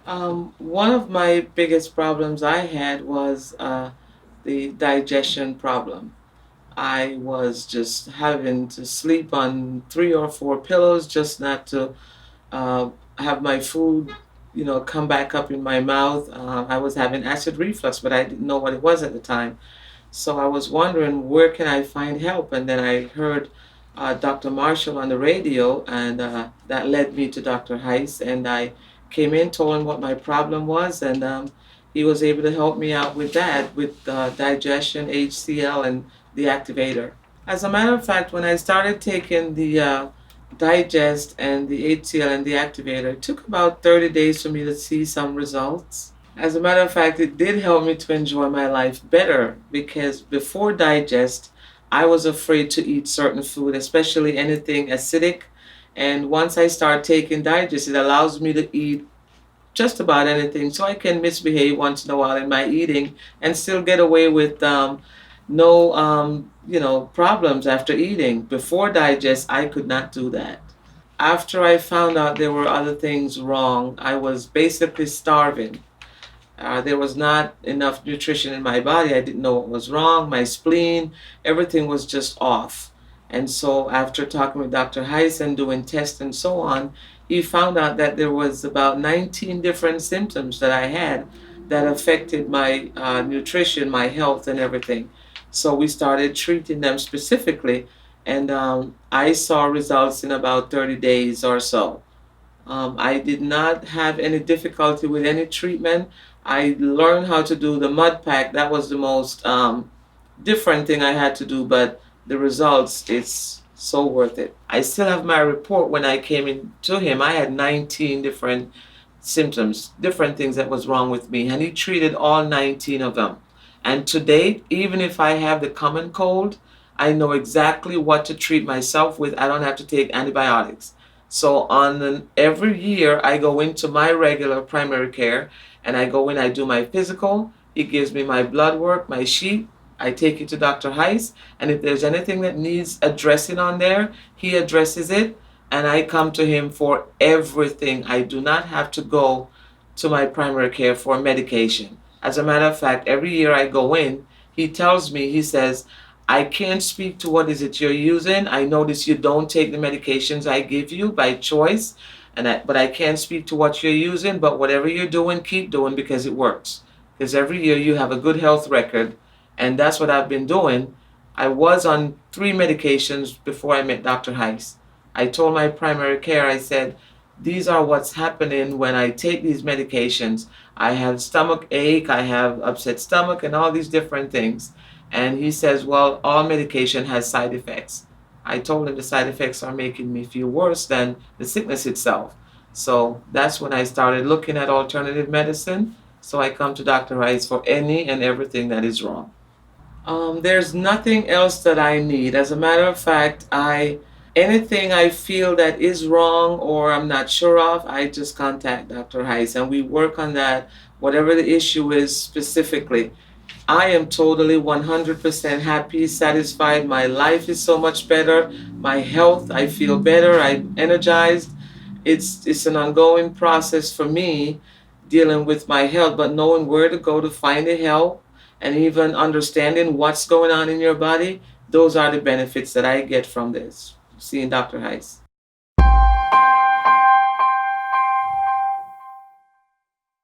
One of my biggest problems I had was the digestion problem. I was just having to sleep on 3 or 4 pillows just not to uh, have my food, come back up in my mouth. I was having acid reflux, but I didn't know what it was at the time. So I was wondering where can I find help, and then I heard Dr. Marshall on the radio, and that led me to Dr. Heise, and I came in, told him what my problem was, and he was able to help me out with that, with digestion, HCl, and the activator. As a matter of fact, when I started taking the digest and the HCl and the activator, it took about 30 days for me to see some results. As a matter of fact, it did help me to enjoy my life better because before digest, I was afraid to eat certain food, especially anything acidic. And once I start taking digest, it allows me to eat just about anything. So I can misbehave once in a while in my eating and still get away with no problems after eating. Before digest, I could not do that. After I found out there were other things wrong, I was basically starving. There was not enough nutrition in my body. I didn't know what was wrong. My spleen, everything was just off. And so, after talking with Dr. Heise and doing tests and so on, he found out that there was about 19 different symptoms that I had that affected my nutrition, my health, and everything. So we started treating them specifically, and I saw results in about 30 days or so. I did not have any difficulty with any treatment. I learned how to do the mud pack. That was the most different thing I had to do, but the results, it's so worth it. I still have my report when I came in to him. I had 19 different symptoms, different things that was wrong with me, and he treated all 19 of them. And to date, even if I have the common cold, I know exactly what to treat myself with. I don't have to take antibiotics. So every year I go into my regular primary care and I go in, I do my physical. He gives me my blood work, my sheet. I take it to Dr. Heiss, and if there's anything that needs addressing on there, he addresses it, and I come to him for everything. I do not have to go to my primary care for medication. As a matter of fact, every year I go in, he tells me, he says, I can't speak to what is it you're using. I notice you don't take the medications I give you by choice, but I can't speak to what you're using. But whatever you're doing, keep doing because it works. Because every year you have a good health record, and that's what I've been doing. I was on 3 medications before I met Dr. Heiss. I told my primary care, I said, these are what's happening when I take these medications. I have stomach ache, I have upset stomach, and all these different things. And he says, well, all medication has side effects. I told him the side effects are making me feel worse than the sickness itself. So that's when I started looking at alternative medicine. So I come to Dr. Rice for any and everything that is wrong. There's nothing else that I need. As a matter of fact, I anything I feel that is wrong or I'm not sure of, I just contact Dr. Heiss and we work on that, whatever the issue is specifically. I am totally 100% happy, satisfied. My life is so much better. My health, I feel better. I'm energized. It's an ongoing process for me dealing with my health, but knowing where to go to find the help and even understanding what's going on in your body, those are the benefits that I get from this, seeing Dr. Heiss.